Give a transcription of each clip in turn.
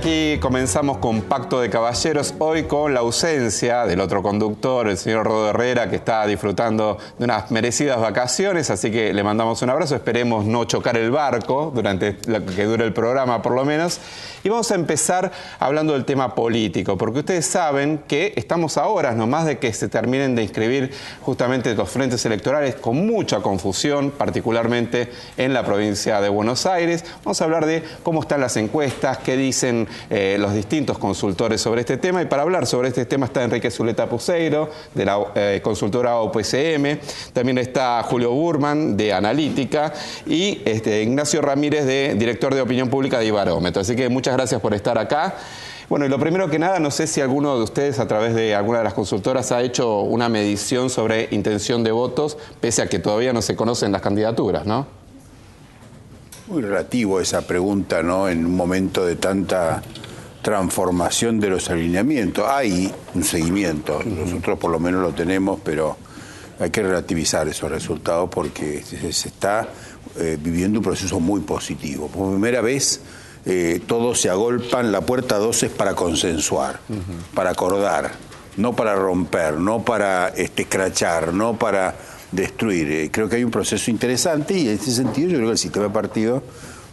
aquí comenzamos con Pacto de Caballeros, hoy con la ausencia del otro conductor, el señor Rodo Herrera, que está disfrutando de unas merecidas vacaciones, así que le mandamos un abrazo, esperemos no chocar el barco durante lo que dure el programa por lo menos. Y vamos a empezar hablando del tema político, porque ustedes saben que estamos a horas nomás de que se terminen de inscribir justamente los frentes electorales con mucha confusión, particularmente en la provincia de Buenos Aires. Vamos a hablar de cómo están las encuestas, qué dicen los distintos consultores sobre este tema. Y para hablar sobre este tema está Enrique Zuleta Puceiro, de la consultora OPCM. También está Julio Burman, de Analítica. Y Ignacio Ramírez, director de Opinión Pública de Ibarómetro. Así que muchas gracias por estar acá. Bueno, y lo primero que nada, no sé si alguno de ustedes a través de alguna de las consultoras ha hecho una medición sobre intención de votos, pese a que todavía no se conocen las candidaturas, ¿no? Muy relativo esa pregunta, ¿no? En un momento de tanta transformación de los alineamientos. Hay un seguimiento, nosotros por lo menos lo tenemos, pero hay que relativizar esos resultados porque se está viviendo un proceso muy positivo. Por primera vez todos se agolpan, la puerta 2 es para consensuar, para acordar, no para romper, no para escrachar, no para destruir. Creo que hay un proceso interesante y en ese sentido yo creo que el sistema de partido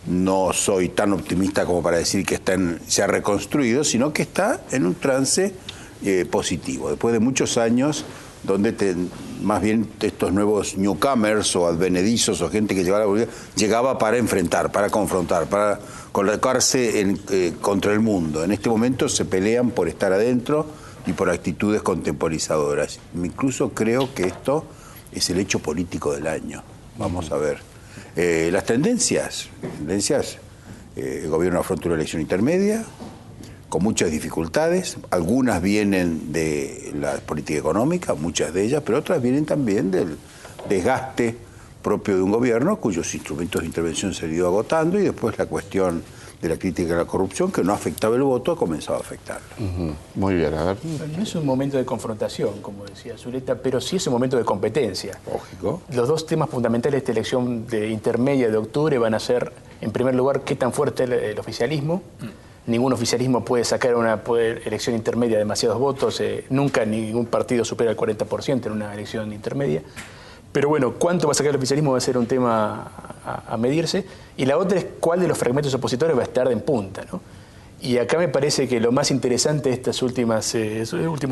no soy tan optimista como para decir que se ha reconstruido, sino que está en un trance positivo. Después de muchos años donde más bien estos nuevos newcomers o advenedizos o gente que llegaba para enfrentar, para confrontar, para colocarse contra el mundo. En este momento se pelean por estar adentro y por actitudes contemporizadoras. Incluso creo que esto es el hecho político del año. Vamos a ver. Las tendencias, el gobierno afronta una elección intermedia, con muchas dificultades, algunas vienen de la política económica, muchas de ellas, pero otras vienen también del desgaste propio de un gobierno cuyos instrumentos de intervención se han ido agotando y después la cuestión de la crítica a la corrupción, que no afectaba el voto, ha comenzado a afectarlo. Muy bien, a ver. No es un momento de confrontación, como decía Zuleta, pero sí es un momento de competencia. Lógico. Los dos temas fundamentales de esta elección de intermedia de octubre van a ser, en primer lugar, qué tan fuerte es el oficialismo. Ningún oficialismo puede sacar una elección intermedia demasiados votos. Nunca ningún partido supera el 40% en una elección intermedia. Pero bueno, cuánto va a sacar el oficialismo va a ser un tema a medirse. Y la otra es cuál de los fragmentos opositores va a estar en punta, ¿no? Y acá me parece que lo más interesante de estos últimos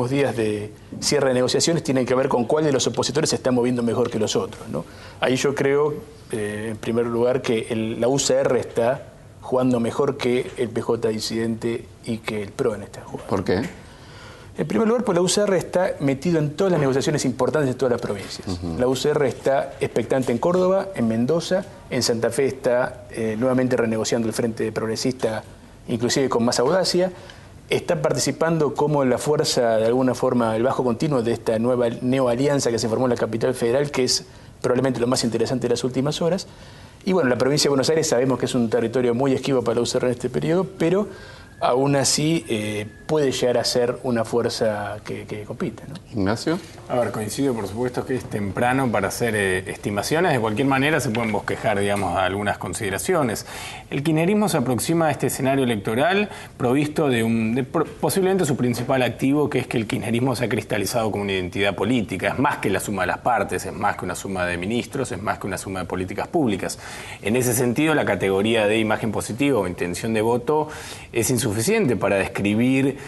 días de cierre de negociaciones tiene que ver con cuál de los opositores se está moviendo mejor que los otros, ¿no? Ahí yo creo, en primer lugar, que la UCR está jugando mejor que el PJ disidente y que el PRO en esta jugada. ¿Por qué? En primer lugar, pues la UCR está metido en todas las negociaciones importantes de todas las provincias. La UCR está expectante en Córdoba, en Mendoza, en Santa Fe está nuevamente renegociando el Frente Progresista, inclusive con más audacia. Está participando como la fuerza, de alguna forma, el bajo continuo de esta nueva neoalianza que se formó en la capital federal, que es probablemente lo más interesante de las últimas horas. Y bueno, la provincia de Buenos Aires sabemos que es un territorio muy esquivo para la UCR en este periodo, pero aún así puede llegar a ser una fuerza que compite, ¿no? Ignacio. A ver, coincido por supuesto que es temprano para hacer estimaciones. De cualquier manera se pueden bosquejar, digamos, algunas consideraciones. El kirchnerismo se aproxima a este escenario electoral provisto de posiblemente su principal activo, que es que el kirchnerismo se ha cristalizado como una identidad política. Es más que la suma de las partes, es más que una suma de ministros, es más que una suma de políticas públicas. En ese sentido, la categoría de imagen positiva o intención de voto es insuficiente para describir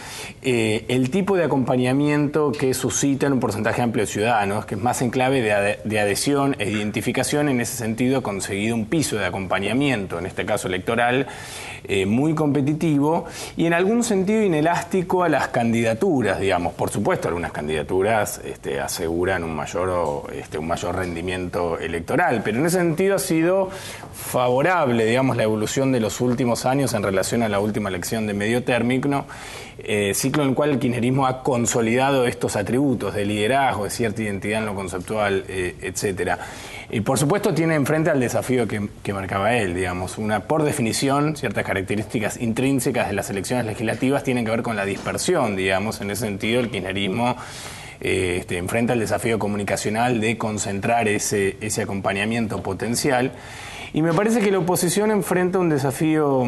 el tipo de acompañamiento que suscitan un porcentaje amplio de ciudadanos, que es más en clave de adhesión e identificación. En ese sentido ha conseguido un piso de acompañamiento, en este caso electoral, muy competitivo y en algún sentido inelástico a las candidaturas, digamos. Por supuesto, algunas candidaturas aseguran un mayor rendimiento electoral, pero en ese sentido ha sido favorable, digamos, la evolución de los últimos años en relación a la última elección de medio término, ciclo en el cual el kirchnerismo ha consolidado estos atributos de liderazgo, de cierta identidad en lo conceptual, etcétera. Y por supuesto tiene enfrente al desafío que marcaba él, digamos, por definición, ciertas características intrínsecas de las elecciones legislativas tienen que ver con la dispersión, digamos. En ese sentido el kirchnerismo enfrenta el desafío comunicacional de concentrar ese acompañamiento potencial. Y me parece que la oposición enfrenta un desafío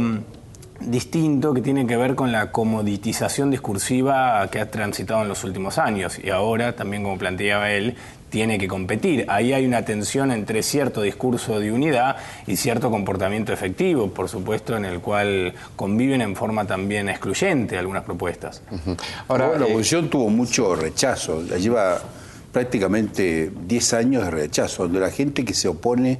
distinto que tiene que ver con la comoditización discursiva que ha transitado en los últimos años y ahora también, como planteaba él, tiene que competir. Ahí hay una tensión entre cierto discurso de unidad y cierto comportamiento efectivo, por supuesto, en el cual conviven en forma también excluyente algunas propuestas. Ahora, la oposición tuvo mucho rechazo, la lleva prácticamente 10 años de rechazo, donde la gente que se opone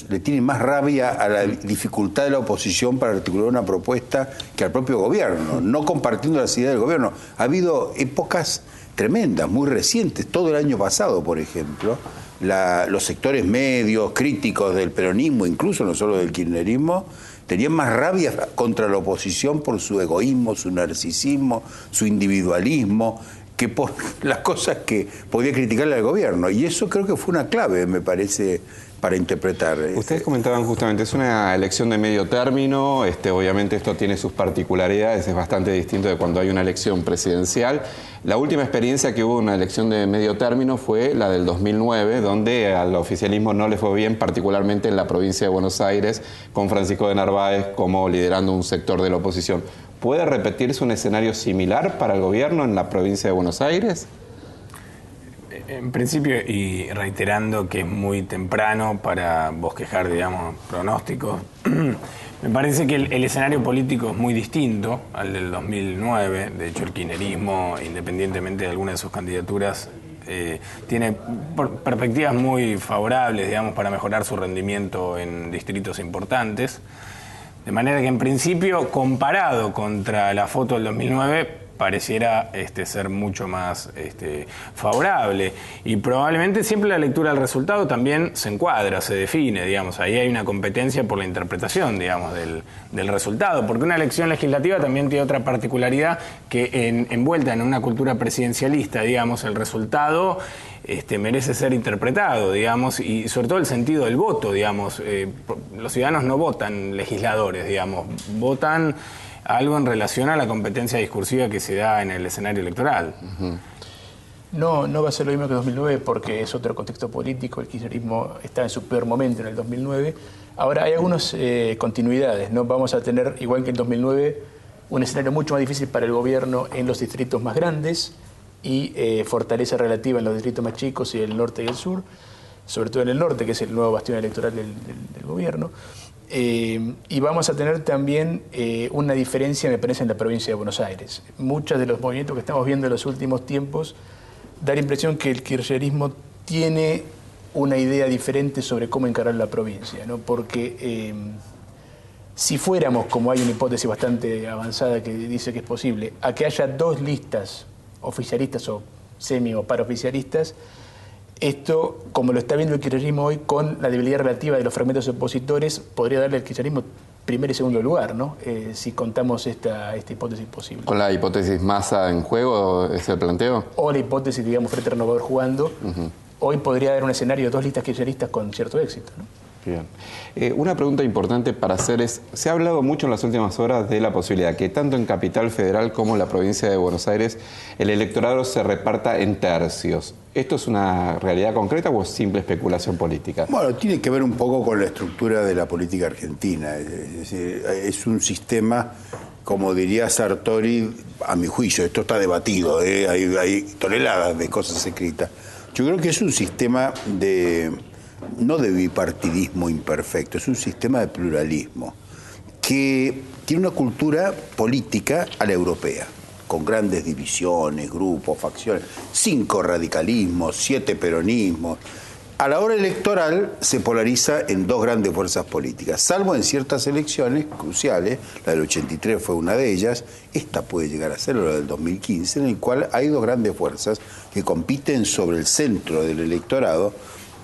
le tiene más rabia a la dificultad de la oposición para articular una propuesta que al propio gobierno, no compartiendo las ideas del gobierno. Ha habido épocas tremendas, muy recientes, todo el año pasado, por ejemplo, los sectores medios, críticos del peronismo, incluso no solo del kirchnerismo, tenían más rabia contra la oposición por su egoísmo, su narcisismo, su individualismo, que por las cosas que podía criticarle al gobierno. Y eso creo que fue una clave, me parece, para interpretar. Ustedes comentaban justamente, es una elección de medio término, obviamente esto tiene sus particularidades, es bastante distinto de cuando hay una elección presidencial. La última experiencia que hubo una elección de medio término fue la del 2009, donde al oficialismo no le fue bien, particularmente en la provincia de Buenos Aires, con Francisco de Narváez como liderando un sector de la oposición. ¿Puede repetirse un escenario similar para el gobierno en la provincia de Buenos Aires? En principio, y reiterando que es muy temprano para bosquejar, digamos, pronósticos, me parece que el escenario político es muy distinto al del 2009. De hecho, el kirchnerismo, independientemente de alguna de sus candidaturas, tiene perspectivas muy favorables, digamos, para mejorar su rendimiento en distritos importantes. De manera que, en principio, comparado contra la foto del 2009, pareciera ser mucho más favorable. Y probablemente siempre la lectura del resultado también se encuadra, se define, digamos. Ahí hay una competencia por la interpretación, digamos, del resultado. Porque una elección legislativa también tiene otra particularidad que envuelta en una cultura presidencialista, digamos, el resultado merece ser interpretado, digamos, y sobre todo el sentido del voto, digamos. Los ciudadanos no votan legisladores, digamos, votan algo en relación a la competencia discursiva que se da en el escenario electoral. No va a ser lo mismo que 2009 porque es otro contexto político, el kirchnerismo está en su peor momento en el 2009. Ahora hay algunas continuidades, ¿no? Vamos a tener, igual que en 2009, un escenario mucho más difícil para el gobierno en los distritos más grandes y fortaleza relativa en los distritos más chicos y el norte y el sur, sobre todo en el norte, que es el nuevo bastión electoral del gobierno. Y vamos a tener también una diferencia, me parece, en la provincia de Buenos Aires. Muchos de los movimientos que estamos viendo en los últimos tiempos da la impresión que el kirchnerismo tiene una idea diferente sobre cómo encarar la provincia, ¿no? Porque si fuéramos, como hay una hipótesis bastante avanzada que dice que es posible, a que haya dos listas oficialistas o semi o paraoficialistas, esto, como lo está viendo el kirchnerismo hoy, con la debilidad relativa de los fragmentos opositores, podría darle al kirchnerismo primer y segundo lugar, ¿no? Si contamos esta hipótesis posible. ¿Con la hipótesis Massa en juego es el planteo? O la hipótesis, digamos, Frente Renovador jugando. Hoy podría haber un escenario de dos listas kirchneristas con cierto éxito, ¿no? Bien. Una pregunta importante para hacer es, se ha hablado mucho en las últimas horas de la posibilidad que tanto en Capital Federal como en la provincia de Buenos Aires el electorado se reparta en tercios. ¿Esto es una realidad concreta o es simple especulación política? Bueno, tiene que ver un poco con la estructura de la política argentina. Es decir, es un sistema, como diría Sartori, a mi juicio, esto está debatido, hay toneladas de cosas escritas. Yo creo que es un sistema no de bipartidismo imperfecto, es un sistema de pluralismo que tiene una cultura política a la europea, con grandes divisiones, grupos, facciones, 5 radicalismos, 7 peronismos. A la hora electoral se polariza en 2 grandes fuerzas políticas, salvo en ciertas elecciones cruciales, la del 83 fue una de ellas, esta puede llegar a ser la del 2015, en el cual hay 2 grandes fuerzas que compiten sobre el centro del electorado.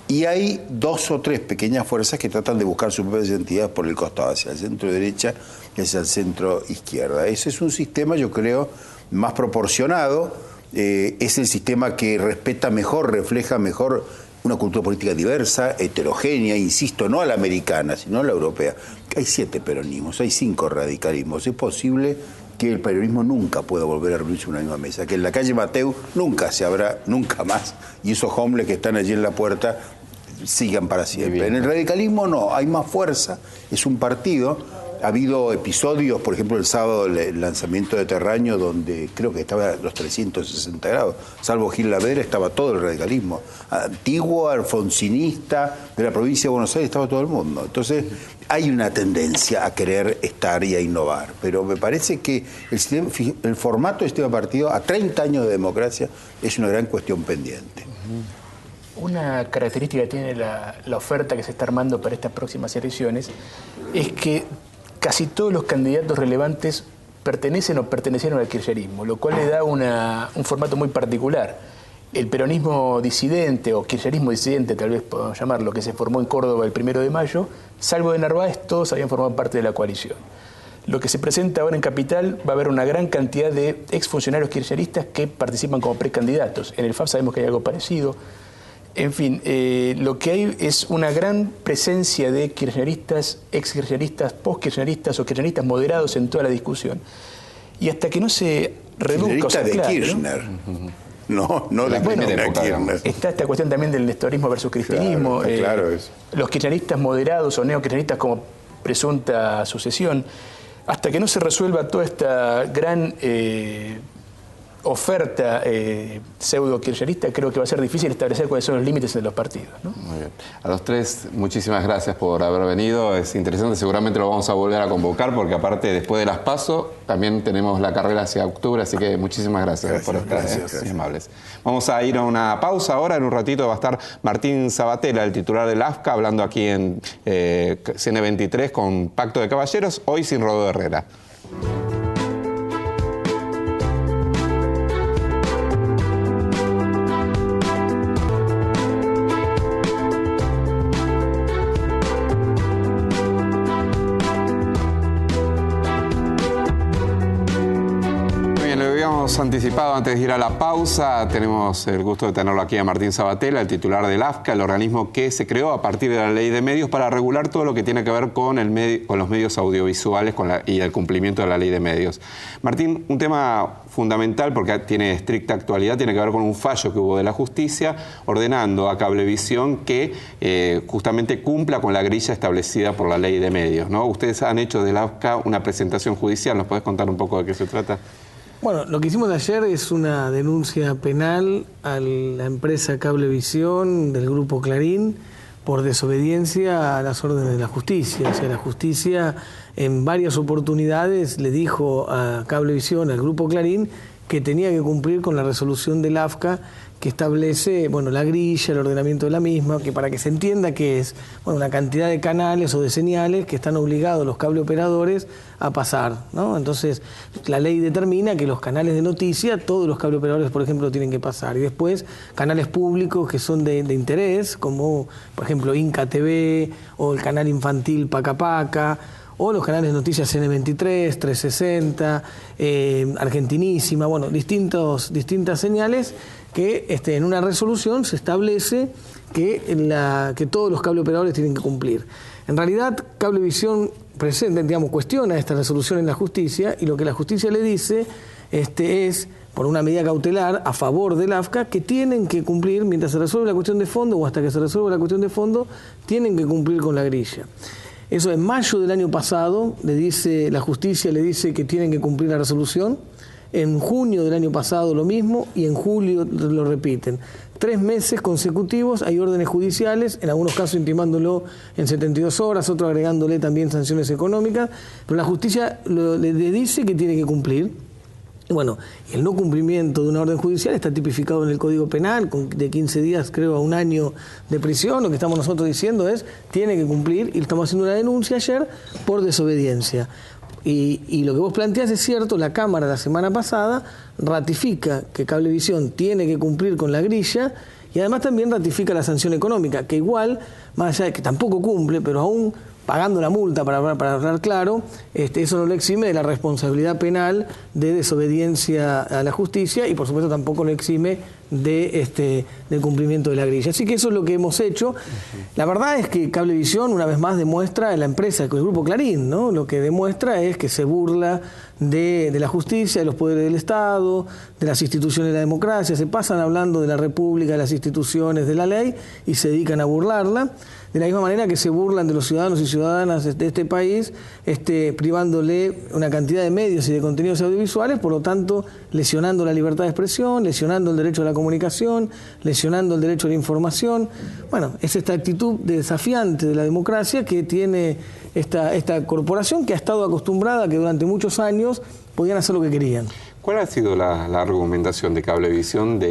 Y hay 2 o 3 pequeñas fuerzas que tratan de buscar sus propias identidades por el costado, hacia el centro derecha y hacia el centro izquierda. Ese es un sistema, yo creo, más proporcionado, es el sistema que respeta mejor, refleja mejor una cultura política diversa, heterogénea, insisto, no a la americana, sino a la europea. Hay 7 peronismos, hay 5 radicalismos. Es posible que el peronismo nunca pueda volver a reunirse en una misma mesa, que en la calle Mateu nunca se habrá, nunca más, y esos hombres que están allí en la puerta sigan para siempre. En el radicalismo no, hay más fuerza, es un partido Ha habido episodios, por ejemplo, el sábado, el lanzamiento de Terraño, donde creo que estaba a los 360 grados. Salvo Gil Lavera, estaba todo el radicalismo. Antiguo, alfonsinista, de la provincia de Buenos Aires, estaba todo el mundo. Entonces, hay una tendencia a querer estar y a innovar. Pero me parece que el formato de este partido, a 30 años de democracia, es una gran cuestión pendiente. Una característica que tiene la oferta que se está armando para estas próximas elecciones es que casi todos los candidatos relevantes pertenecen o pertenecieron al kirchnerismo, lo cual le da un formato muy particular. El peronismo disidente, o kirchnerismo disidente, tal vez podemos llamarlo, que se formó en Córdoba el 1 de mayo, salvo de Narváez, todos habían formado parte de la coalición. Lo que se presenta ahora en Capital, va a haber una gran cantidad de exfuncionarios kirchneristas que participan como precandidatos. En el FAP sabemos que hay algo parecido. En fin, lo que hay es una gran presencia de kirchneristas, ex-kirchneristas, post-kirchneristas o kirchneristas moderados en toda la discusión. Y hasta que no se reduzca... Kirchnerista de claro, Kirchner. No de Kirchner. Está esta cuestión también del nestorismo versus cristianismo. Claro, claro eso. Los kirchneristas moderados o neokirchneristas como presunta sucesión. Hasta que no se resuelva toda esta gran... oferta pseudo-kirchnerista, creo que va a ser difícil establecer cuáles son los límites de los partidos, ¿no? Muy bien. A los tres, muchísimas gracias por haber venido. Es interesante, seguramente lo vamos a volver a convocar, porque aparte, después de las PASO, también tenemos la carrera hacia octubre, así que muchísimas gracias por estar, muy amables. Vamos a ir a una pausa ahora. En un ratito va a estar Martín Sabatella, el titular del AFCA, hablando aquí en CN23 con Pacto de Caballeros, hoy sin Rodó Herrera. Anticipado antes de ir a la pausa, tenemos el gusto de tenerlo aquí a Martín Sabatella, el titular del AFCA, el organismo que se creó a partir de la ley de medios para regular todo lo que tiene que ver con los medios audiovisuales y el cumplimiento de la ley de medios. Martín, un tema fundamental porque tiene estricta actualidad, tiene que ver con un fallo que hubo de la justicia ordenando a Cablevisión que justamente cumpla con la grilla establecida por la ley de medios, ¿no? Ustedes han hecho del AFCA una presentación judicial, ¿nos podés contar un poco de qué se trata? Bueno, lo que hicimos ayer es una denuncia penal a la empresa Cablevisión del Grupo Clarín por desobediencia a las órdenes de la justicia. O sea, la justicia en varias oportunidades le dijo a Cablevisión, al Grupo Clarín, que tenía que cumplir con la resolución del AFCA que establece, bueno, la grilla, el ordenamiento de la misma, que para que se entienda que es, bueno, una cantidad de canales o de señales que están obligados los cableoperadores a pasar, ¿no? Entonces, la ley determina que los canales de noticia, todos los cableoperadores, por ejemplo, tienen que pasar. Y después, canales públicos que son de interés, como, por ejemplo, Inca TV o el canal infantil Paca Paca, o los canales de noticias CN23, 360, Argentinísima, bueno, distintas señales que en una resolución se establece que todos los cableoperadores tienen que cumplir. En realidad, Cablevisión cuestiona esta resolución en la justicia, y lo que la justicia le dice es, por una medida cautelar a favor del AFCA, que tienen que cumplir, mientras se resuelve la cuestión de fondo o hasta que se resuelva la cuestión de fondo, tienen que cumplir con la grilla. Eso en mayo del año pasado, la justicia le dice que tienen que cumplir la resolución. En junio del año pasado lo mismo, y en julio lo repiten. 3 meses consecutivos hay órdenes judiciales, en algunos casos intimándolo en 72 horas, otros agregándole también sanciones económicas, pero la justicia le dice que tiene que cumplir. Bueno, el no cumplimiento de una orden judicial está tipificado en el Código Penal, de 15 días, creo, a 1 año de prisión. Lo que estamos nosotros diciendo es, tiene que cumplir, y estamos haciendo una denuncia ayer por desobediencia. Y lo que vos planteás es cierto, la Cámara la semana pasada ratifica que Cablevisión tiene que cumplir con la grilla, y además también ratifica la sanción económica, que igual, más allá de que tampoco cumple, pero aún pagando la multa, para hablar claro, eso no lo exime de la responsabilidad penal de desobediencia a la justicia, y por supuesto tampoco lo exime del cumplimiento de la grilla. Así que eso es lo que hemos hecho. La verdad es que Cablevisión, una vez más, demuestra la empresa, el Grupo Clarín, ¿no? Lo que demuestra es que se burla de la justicia, de los poderes del Estado, de las instituciones de la democracia. Se pasan hablando de la República, de las instituciones, de la ley, y se dedican a burlarla. De la misma manera que se burlan de los ciudadanos y ciudadanas de este país, privándole una cantidad de medios y de contenidos audiovisuales, por lo tanto, lesionando la libertad de expresión, lesionando el derecho a la comunicación, lesionando el derecho a la información. Bueno, es esta actitud desafiante de la democracia que tiene esta corporación que ha estado acostumbrada a que durante muchos años podían hacer lo que querían. ¿Cuál ha sido la argumentación de Cablevisión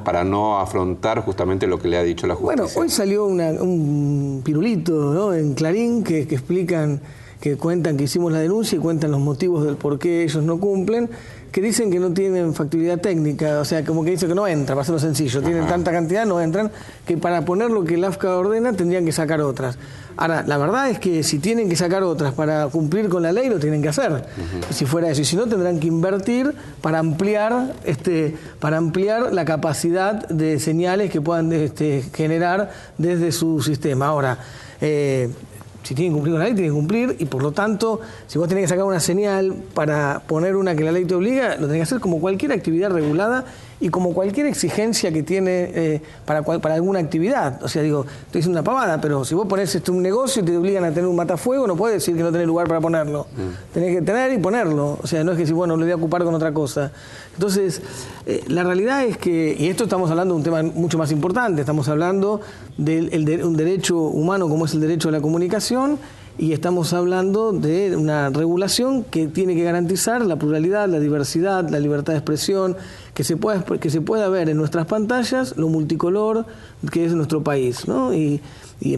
para no afrontar justamente lo que le ha dicho la justicia? Bueno, hoy salió un pirulito, ¿no?, en Clarín que explican, que cuentan que hicimos la denuncia y cuentan los motivos del por qué ellos no cumplen, que dicen que no tienen factibilidad técnica, o sea, como que dicen que no entra, para hacerlo sencillo, tienen tanta cantidad, no entran, que para poner lo que el AFCA ordena tendrían que sacar otras. Ahora, la verdad es que si tienen que sacar otras para cumplir con la ley, lo tienen que hacer, si fuera eso, y si no, tendrán que invertir para ampliar la capacidad de señales que puedan generar desde su sistema. Ahora, si tienen que cumplir con la ley, tienen que cumplir, y por lo tanto, si vos tenés que sacar una señal para poner una que la ley te obliga, lo tenés que hacer como cualquier actividad regulada y como cualquier exigencia que tiene para alguna actividad. O sea, digo, estoy diciendo una pavada, pero si vos ponés un negocio y te obligan a tener un matafuego, no puedes decir que no tenés lugar para ponerlo. Tenés que tener y ponerlo. O sea, no es que si, bueno, lo voy a ocupar con otra cosa. Entonces, la realidad es que, y esto estamos hablando de un tema mucho más importante, estamos hablando de un derecho humano como es el derecho a la comunicación, y estamos hablando de una regulación que tiene que garantizar la pluralidad, la diversidad, la libertad de expresión, que se pueda ver en nuestras pantallas lo multicolor que es nuestro país, ¿no? Y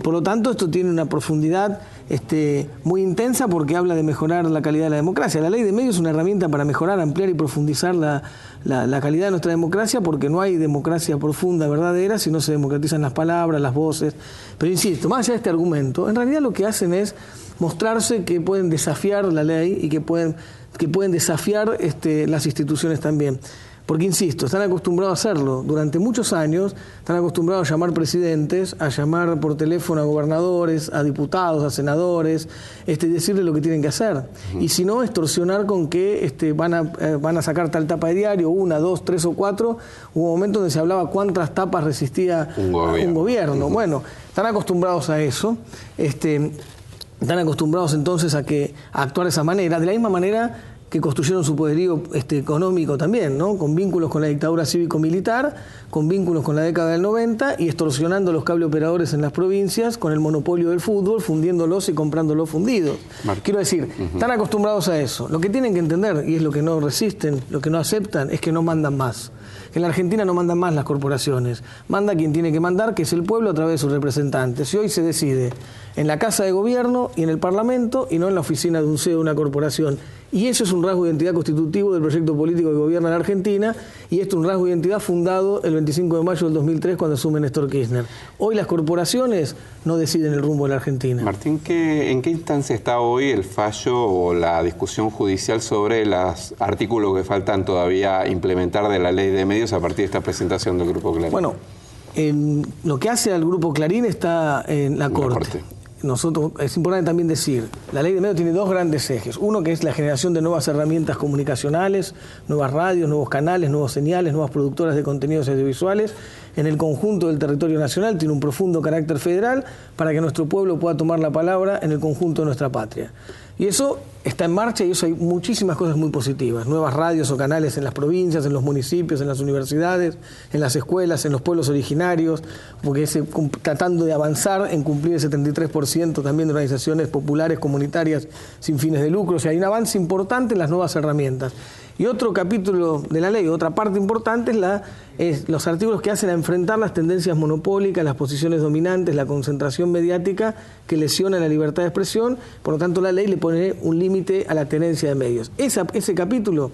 por lo tanto esto tiene una profundidad muy intensa, porque habla de mejorar la calidad de la democracia. La ley de medios es una herramienta para mejorar, ampliar y profundizar la calidad de nuestra democracia, porque no hay democracia profunda, verdadera, si no se democratizan las palabras, las voces. Pero insisto, más allá de este argumento, en realidad lo que hacen es mostrarse que pueden desafiar la ley y que pueden desafiar las instituciones también. Porque, insisto, están acostumbrados a hacerlo. Durante muchos años están acostumbrados a llamar presidentes, a llamar por teléfono a gobernadores, a diputados, a senadores, decirles lo que tienen que hacer. Y si no, extorsionar con que van a sacar tal tapa de diario, 1, 2, 3 o 4. Hubo momentos donde se hablaba cuántas tapas resistía un gobierno. Bueno, están acostumbrados a eso. Están acostumbrados entonces a actuar de esa manera, de la misma manera que construyeron su poderío económico también, ¿no? Con vínculos con la dictadura cívico-militar, con vínculos con la década del 90 y extorsionando a los cable operadores en las provincias con el monopolio del fútbol, fundiéndolos y comprándolos fundidos. Quiero decir, están acostumbrados a eso. Lo que tienen que entender, y es lo que no resisten, lo que no aceptan, es que no mandan más. Que en la Argentina no mandan más las corporaciones. Manda quien tiene que mandar, que es el pueblo a través de sus representantes. Y hoy se decide en la Casa de Gobierno y en el Parlamento, y no en la oficina de un CEO de una corporación. Y eso es un rasgo de identidad constitutivo del proyecto político que gobierna la Argentina, y esto es un rasgo de identidad fundado el 25 de mayo del 2003 cuando asume Néstor Kirchner. Hoy las corporaciones no deciden el rumbo de la Argentina. Martín, ¿en qué instancia está hoy el fallo o la discusión judicial sobre los artículos que faltan todavía implementar de la ley de medios a partir de esta presentación del Grupo Clarín? Bueno, lo que hace al Grupo Clarín está en la Corte. Nosotros, es importante también decir, la ley de medios tiene dos grandes ejes. Uno, que es la generación de nuevas herramientas comunicacionales, nuevas radios, nuevos canales, nuevos señales, nuevas productoras de contenidos audiovisuales en el conjunto del territorio nacional. Tiene un profundo carácter federal para que nuestro pueblo pueda tomar la palabra en el conjunto de nuestra patria. Y eso está en marcha, y eso hay muchísimas cosas muy positivas. Nuevas radios o canales en las provincias, en los municipios, en las universidades, en las escuelas, en los pueblos originarios, porque tratando de avanzar en cumplir el 73% también de organizaciones populares, comunitarias, sin fines de lucro. O sea, hay un avance importante en las nuevas herramientas. Y otro capítulo de la ley, otra parte importante, es los artículos que hacen a enfrentar las tendencias monopólicas, las posiciones dominantes, la concentración mediática que lesiona la libertad de expresión. Por lo tanto, la ley le pone un límite a la tenencia de medios. Ese capítulo,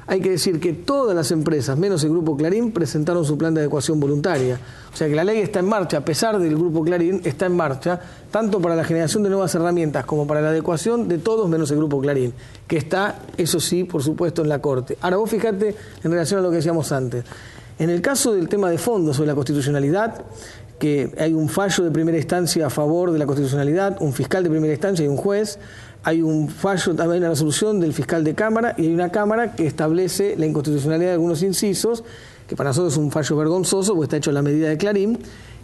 hay que decir que todas las empresas, menos el Grupo Clarín, presentaron su plan de adecuación voluntaria. O sea que la ley está en marcha, a pesar del Grupo Clarín, está en marcha, tanto para la generación de nuevas herramientas como para la adecuación de todos menos el Grupo Clarín, que está, eso sí, por supuesto, en la Corte. Ahora vos fijate en relación a lo que decíamos antes. En el caso del tema de fondo sobre la constitucionalidad, que hay un fallo de primera instancia a favor de la constitucionalidad, un fiscal de primera instancia y un juez. Hay un fallo, también una resolución del fiscal de Cámara, y hay una Cámara que establece la inconstitucionalidad de algunos incisos, que para nosotros es un fallo vergonzoso, porque está hecho a la medida de Clarín,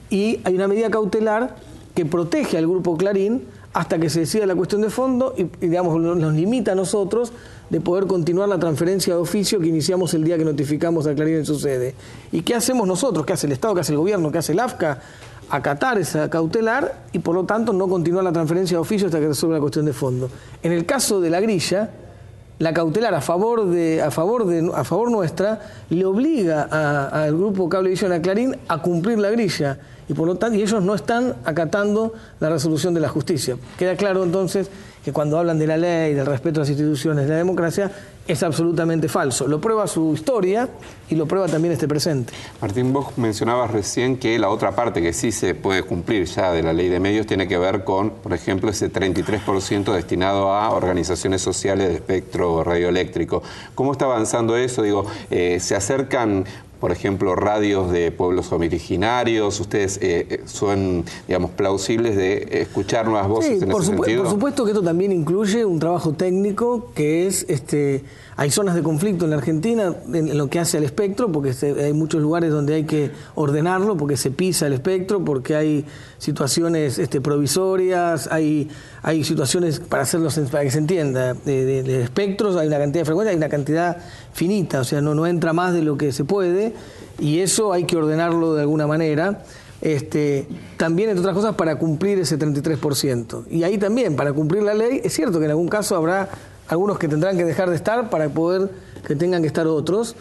y hay una medida cautelar que protege al Grupo Clarín hasta que se decida la cuestión de fondo y digamos, nos limita a nosotros de poder continuar la transferencia de oficio que iniciamos el día que notificamos a Clarín en su sede. ¿Y qué hacemos nosotros? ¿Qué hace el Estado? ¿Qué hace el gobierno? ¿Qué hace el AFCA? Acatar esa cautelar y por lo tanto no continuar la transferencia de oficio hasta que resuelva la cuestión de fondo. En el caso de la grilla, la cautelar a favor nuestra le obliga al Grupo Cablevisión, a Clarín, a cumplir la grilla. Y por lo tanto, ellos no están acatando la resolución de la justicia. Queda claro entonces que cuando hablan de la ley, del respeto a las instituciones, de la democracia, es absolutamente falso. Lo prueba su historia y lo prueba también este presente. Martín, vos mencionabas recién que la otra parte que sí se puede cumplir ya de la ley de medios tiene que ver con, por ejemplo, ese 33% destinado a organizaciones sociales de espectro radioeléctrico. ¿Cómo está avanzando eso? Digo, ¿se acercan, por ejemplo, radios de pueblos originarios? ¿Ustedes son, digamos, plausibles de escuchar nuevas voces en ese sentido? Por supuesto que esto también incluye un trabajo técnico que es, hay zonas de conflicto en la Argentina en lo que hace al espectro, porque hay muchos lugares donde hay que ordenarlo, porque se pisa el espectro, porque hay situaciones provisorias, hay situaciones para que se entienda, de espectros, hay una cantidad de frecuencias, hay una cantidad finita, o sea, no entra más de lo que se puede, y eso hay que ordenarlo de alguna manera. También, entre otras cosas, para cumplir ese 33%. Y ahí también, para cumplir la ley, es cierto que en algún caso habrá algunos que tendrán que dejar de estar para poder que tengan que estar otros,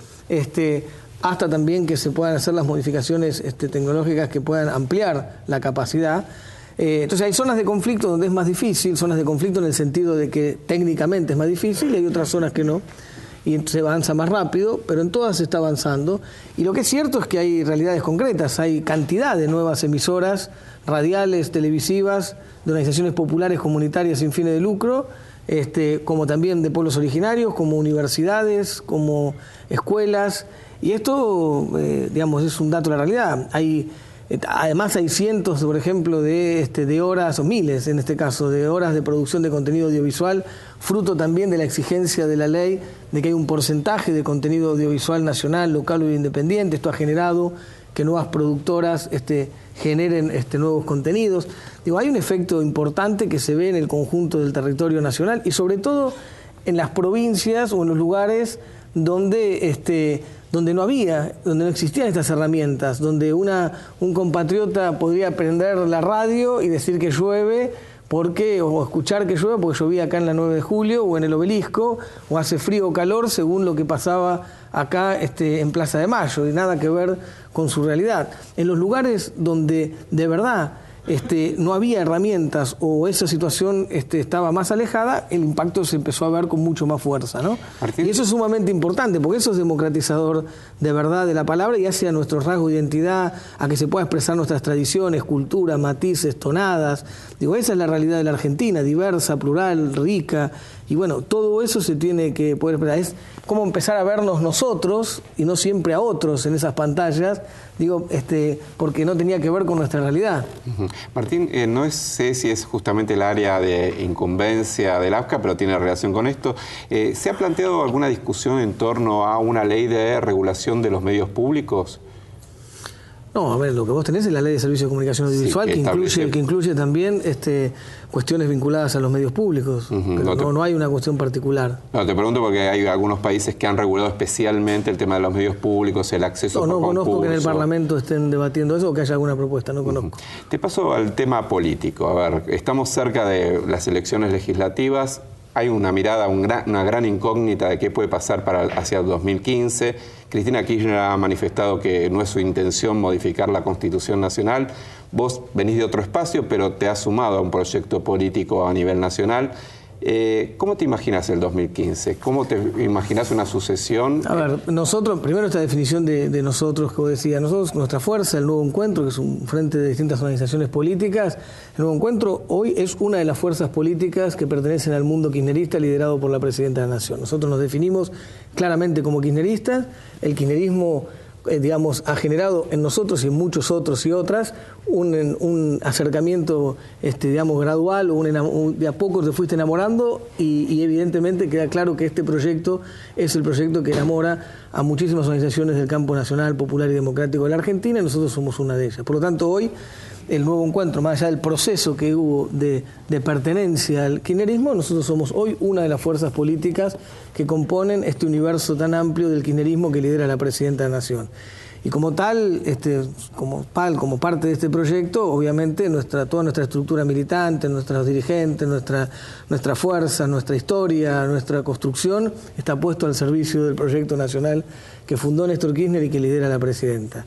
hasta también que se puedan hacer las modificaciones tecnológicas que puedan ampliar la capacidad. Entonces hay zonas de conflicto donde es más difícil, zonas de conflicto en el sentido de que técnicamente es más difícil, y hay otras zonas que no, y se avanza más rápido, pero en todas se está avanzando. Y lo que es cierto es que hay realidades concretas, hay cantidad de nuevas emisoras radiales, televisivas, de organizaciones populares comunitarias sin fines de lucro, como también de pueblos originarios, como universidades, como escuelas, y esto, digamos, es un dato de la realidad. Además hay cientos, por ejemplo, de horas, o miles en este caso, de horas de producción de contenido audiovisual, fruto también de la exigencia de la ley de que hay un porcentaje de contenido audiovisual nacional, local o independiente. Esto ha generado que nuevas productoras generen nuevos contenidos. Digo, hay un efecto importante que se ve en el conjunto del territorio nacional y sobre todo en las provincias o en los lugares donde no existían estas herramientas, donde un compatriota podría prender la radio y decir que llueve, o escuchar que llueve porque llovía acá en la 9 de julio o en el Obelisco, o hace frío o calor según lo que pasaba acá en Plaza de Mayo, y nada que ver con su realidad. En los lugares donde de verdad no había herramientas o esa situación estaba más alejada, el impacto se empezó a ver con mucho más fuerza, ¿no? Martín. Y eso es sumamente importante, porque eso es democratizador de verdad de la palabra y hace a nuestros rasgos de identidad, a que se pueda expresar nuestras tradiciones, cultura, matices, tonadas. Digo, esa es la realidad de la Argentina, diversa, plural, rica, y bueno, todo eso se tiene que poder expresar. Es como empezar a vernos nosotros y no siempre a otros en esas pantallas, digo, porque no tenía que ver con nuestra realidad. Martín, no sé si es justamente el área de incumbencia del AFCA, pero tiene relación con esto. ¿Se ha planteado alguna discusión en torno a una ley de regulación de los medios públicos? No, a ver, lo que vos tenés es la Ley de Servicios de Comunicación Audiovisual, sí, que incluye también cuestiones vinculadas a los medios públicos, pero no hay una cuestión particular. No, te pregunto porque hay algunos países que han regulado especialmente el tema de los medios públicos, el acceso por concurso. No conozco que en el Parlamento estén debatiendo eso o que haya alguna propuesta, no conozco. Te paso al tema político. A ver, estamos cerca de las elecciones legislativas. Hay una mirada, una gran incógnita de qué puede pasar hacia el 2015. Cristina Kirchner ha manifestado que no es su intención modificar la Constitución Nacional. Vos venís de otro espacio, pero te has sumado a un proyecto político a nivel nacional. ¿Cómo te imaginas el 2015? ¿Cómo te imaginas una sucesión? A ver, nosotros, primero esta definición de nosotros, que vos decías, nosotros, nuestra fuerza, el Nuevo Encuentro, que es un frente de distintas organizaciones políticas, el Nuevo Encuentro hoy es una de las fuerzas políticas que pertenecen al mundo kirchnerista liderado por la Presidenta de la Nación. Nosotros nos definimos claramente como kirchneristas, el kirchnerismo digamos, ha generado en nosotros y en muchos otros y otras un acercamiento, digamos, gradual, de a poco te fuiste enamorando y evidentemente queda claro que este proyecto es el proyecto que enamora a muchísimas organizaciones del campo nacional, popular y democrático de la Argentina, y nosotros somos una de ellas. Por lo tanto, hoy el nuevo encuentro, más allá del proceso que hubo de pertenencia al kirchnerismo, nosotros somos hoy una de las fuerzas políticas que componen este universo tan amplio del kirchnerismo que lidera la Presidenta de la Nación. Y como tal, como parte de este proyecto, obviamente toda nuestra estructura militante, nuestros dirigentes, nuestra fuerza, nuestra historia, nuestra construcción, está puesto al servicio del proyecto nacional que fundó Néstor Kirchner y que lidera la Presidenta.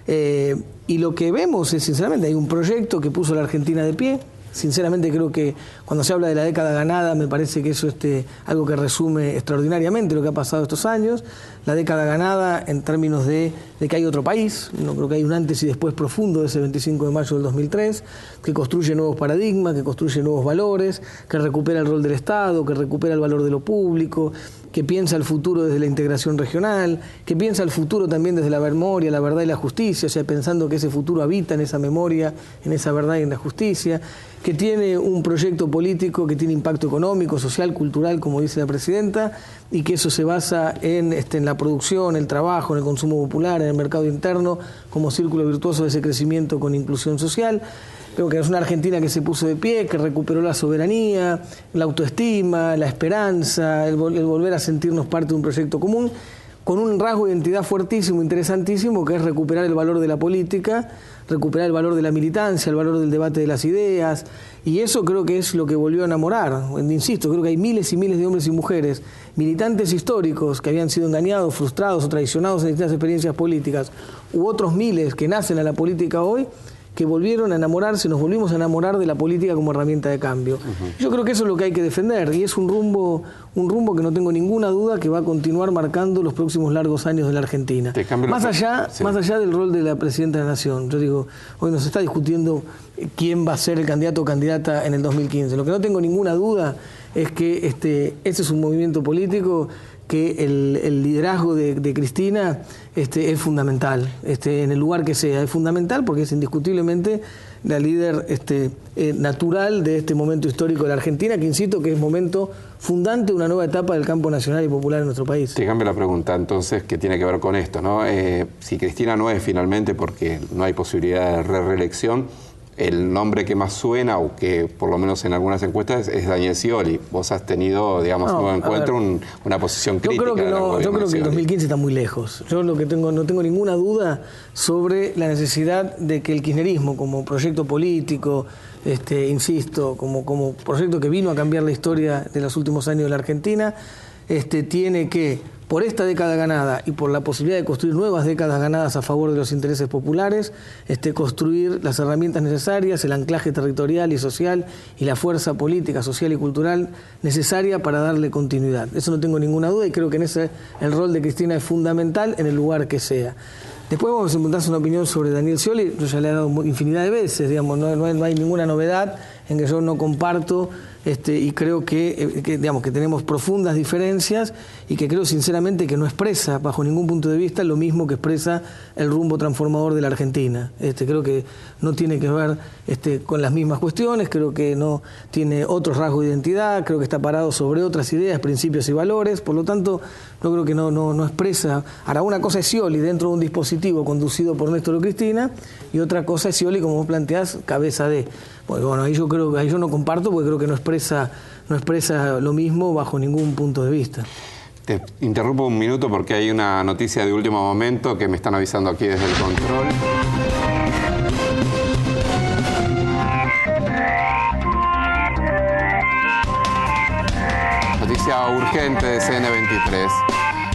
Y lo que vemos es, sinceramente, hay un proyecto que puso a la Argentina de pie. Sinceramente creo que cuando se habla de la década ganada, me parece que eso es algo que resume extraordinariamente lo que ha pasado estos años. La década ganada en términos de que hay otro país, no creo que hay un antes y después profundo de ese 25 de mayo del 2003, que construye nuevos paradigmas, que construye nuevos valores, que recupera el rol del Estado, que recupera el valor de lo público, que piensa el futuro desde la integración regional, que piensa el futuro también desde la memoria, la verdad y la justicia, o sea, pensando que ese futuro habita en esa memoria, en esa verdad y en la justicia, que tiene un proyecto político que tiene impacto económico, social, cultural, como dice la Presidenta, y que eso se basa en la producción, el trabajo, en el consumo popular, en el mercado interno, como círculo virtuoso de ese crecimiento con inclusión social. Creo que es una Argentina que se puso de pie, que recuperó la soberanía, la autoestima, la esperanza, el volver a sentirnos parte de un proyecto común, con un rasgo de identidad fuertísimo, interesantísimo, que es recuperar el valor de la política, recuperar el valor de la militancia, el valor del debate de las ideas, y eso creo que es lo que volvió a enamorar. Insisto, creo que hay miles y miles de hombres y mujeres, militantes históricos que habían sido engañados, frustrados o traicionados en distintas experiencias políticas, u otros miles que nacen a la política hoy, que volvieron a enamorarse, nos volvimos a enamorar de la política como herramienta de cambio. Yo creo que eso es lo que hay que defender, y es un rumbo que no tengo ninguna duda que va a continuar marcando los próximos largos años de la Argentina. Más allá del rol de la Presidenta de la Nación. Yo digo, hoy nos está discutiendo quién va a ser el candidato o candidata en el 2015. Lo que no tengo ninguna duda es que ese es un movimiento político que el liderazgo de Cristina es fundamental, en el lugar que sea, es fundamental porque es indiscutiblemente la líder natural de este momento histórico de la Argentina, que insisto que es momento fundante de una nueva etapa del campo nacional y popular en nuestro país. Te cambio la pregunta entonces, que tiene que ver con esto, ¿no? Si Cristina no es finalmente, porque no hay posibilidad de reelección, el nombre que más suena, o que por lo menos en algunas encuestas, es Daniel Scioli. Vos has tenido, digamos, en un encuentro una posición crítica. Yo creo que el 2015 está muy lejos. Yo no tengo ninguna duda sobre la necesidad de que el kirchnerismo, como proyecto político, insisto, como proyecto que vino a cambiar la historia de los últimos años de la Argentina, tiene que, por esta década ganada y por la posibilidad de construir nuevas décadas ganadas a favor de los intereses populares, construir las herramientas necesarias, el anclaje territorial y social y la fuerza política, social y cultural necesaria para darle continuidad. Eso no tengo ninguna duda, y creo que el rol de Cristina es fundamental en el lugar que sea. Después vamos a preguntarse una opinión sobre Daniel Scioli. Yo ya le he dado infinidad de veces, digamos, no hay ninguna novedad en que yo no comparto, y creo que tenemos profundas diferencias, y que creo sinceramente que no expresa bajo ningún punto de vista lo mismo que expresa el rumbo transformador de la Argentina. Creo que no tiene que ver con las mismas cuestiones, creo que no tiene otros rasgos de identidad, creo que está parado sobre otras ideas, principios y valores, por lo tanto yo creo que no expresa. Ahora, una cosa es Scioli dentro de un dispositivo conducido por Néstor o Cristina, y otra cosa es Scioli, como vos planteás, cabeza de... Bueno, ahí yo no comparto, porque creo que no expresa lo mismo bajo ningún punto de vista. Te interrumpo un minuto porque hay una noticia de último momento que me están avisando aquí desde el control. Noticia urgente de CN23.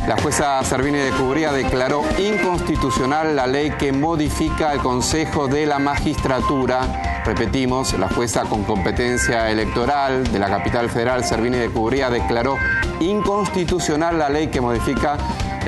La jueza Servini de Cubría declaró inconstitucional la ley que modifica el Consejo de la Magistratura. Repetimos, la jueza con competencia electoral de la capital federal, Servini de Cubría, declaró inconstitucional la ley que modifica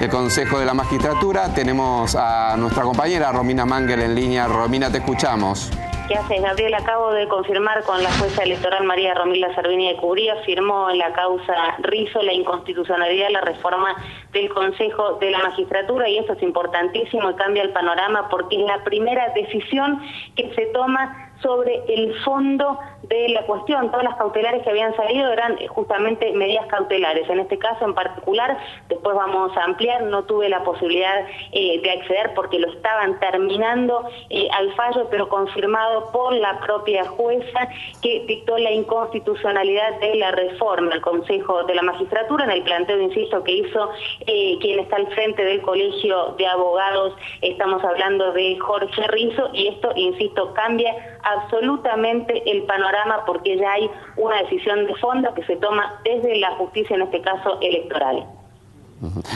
el Consejo de la Magistratura. Tenemos a nuestra compañera Romina Mangel en línea. Romina, te escuchamos. ¿Qué haces, Gabriel? Acabo de confirmar con la jueza electoral María Romilda Servini de Cubría, firmó en la causa Rizzo la inconstitucionalidad de la reforma del Consejo de la Magistratura, y esto es importantísimo y cambia el panorama porque es la primera decisión que se toma sobre el fondo de la cuestión. Todas las cautelares que habían salido eran justamente medidas cautelares. En este caso en particular, después vamos a ampliar, no tuve la posibilidad de acceder porque lo estaban terminando al fallo, pero confirmado por la propia jueza que dictó la inconstitucionalidad de la reforma al Consejo de la Magistratura en el planteo, insisto, que hizo quien está al frente del Colegio de Abogados. Estamos hablando de Jorge Rizo, y esto, insisto, cambia absolutamente el panorama porque ya hay una decisión de fondo que se toma desde la justicia, en este caso electoral.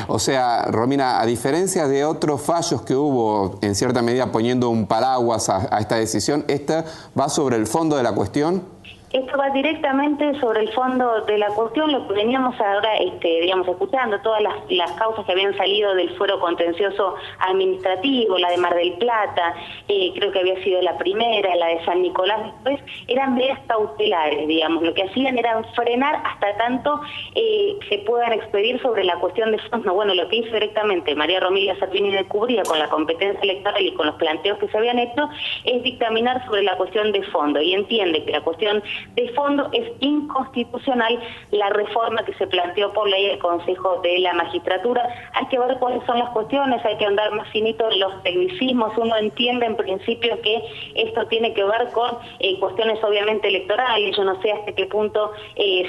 O sea, Romina, a diferencia de otros fallos que hubo, en cierta medida poniendo un paraguas a esta decisión, ¿esta va sobre el fondo de la cuestión? Esto va directamente sobre el fondo de la cuestión, lo que veníamos ahora, digamos, escuchando, todas las causas que habían salido del fuero contencioso administrativo, la de Mar del Plata, creo que había sido la primera, la de San Nicolás después, eran medidas cautelares, digamos, lo que hacían era frenar hasta tanto se puedan expedir sobre la cuestión de fondo. Bueno, lo que hizo directamente María Romilia Servini de Cubría con la competencia electoral y con los planteos que se habían hecho, es dictaminar sobre la cuestión de fondo, y entiende que la cuestión de fondo es inconstitucional la reforma que se planteó por ley del Consejo de la Magistratura. Hay que ver cuáles son las cuestiones, hay que andar más finito en los tecnicismos. Uno entiende en principio que esto tiene que ver con cuestiones obviamente electorales. Yo no sé hasta qué punto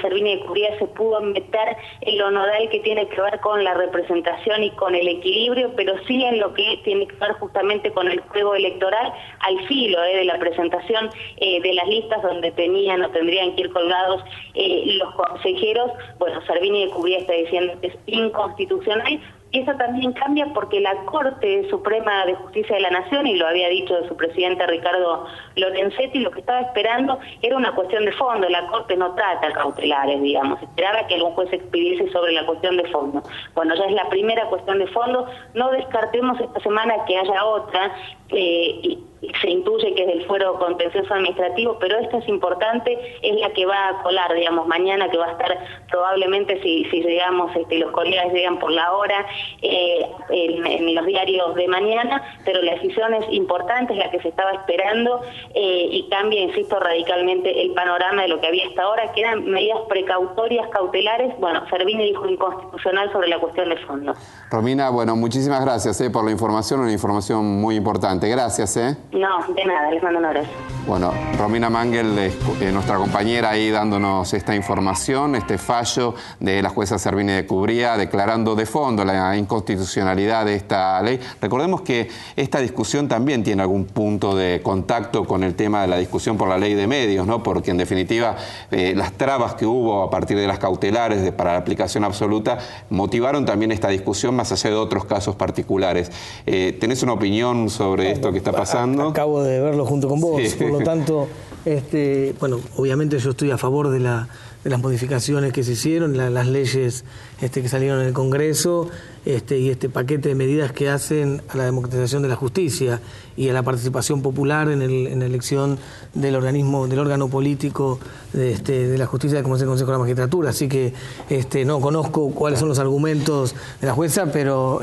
Servini de Cubría se pudo meter en lo nodal que tiene que ver con la representación y con el equilibrio, pero sí en lo que tiene que ver justamente con el juego electoral al filo de la presentación de las listas donde tendrían que ir colgados los consejeros. Bueno, Servini de Cubría está diciendo que es inconstitucional, y eso también cambia porque la Corte Suprema de Justicia de la Nación, y lo había dicho de su presidente Ricardo Lorenzetti, lo que estaba esperando era una cuestión de fondo. La Corte no trata cautelares, digamos, esperaba que algún juez expidiese sobre la cuestión de fondo. Bueno, ya es la primera cuestión de fondo, no descartemos esta semana que haya otra, y se intuye que es del fuero contencioso administrativo, pero esta es importante, es la que va a colar, digamos, mañana, que va a estar probablemente, si llegamos, los colegas llegan por la hora, en los diarios de mañana, pero la decisión es importante, es la que se estaba esperando, y cambia, insisto, radicalmente el panorama de lo que había hasta ahora, que eran medidas precautorias, cautelares. Bueno, Servini dijo inconstitucional sobre la cuestión de fondo. Romina, bueno, muchísimas gracias por la información, una información muy importante. Gracias. No, de nada, les mando un abrazo. Bueno, Romina Mangel es nuestra compañera ahí dándonos esta información, este fallo de la jueza Servini de Cubría declarando de fondo la inconstitucionalidad de esta ley. Recordemos que esta discusión también tiene algún punto de contacto con el tema de la discusión por la ley de medios, ¿no? Porque en definitiva las trabas que hubo a partir de las cautelares para la aplicación absoluta motivaron también esta discusión más allá de otros casos particulares. ¿Tenés una opinión sobre esto que está pasando? Acabo de verlo junto con vos, sí. Por lo tanto, bueno, obviamente yo estoy a favor de las modificaciones que se hicieron, las leyes que salieron en el Congreso, y este paquete de medidas que hacen a la democratización de la justicia y a la participación popular en la elección del órgano político de la justicia, como es el Consejo de la Magistratura. Así que no conozco cuáles son los argumentos de la jueza, pero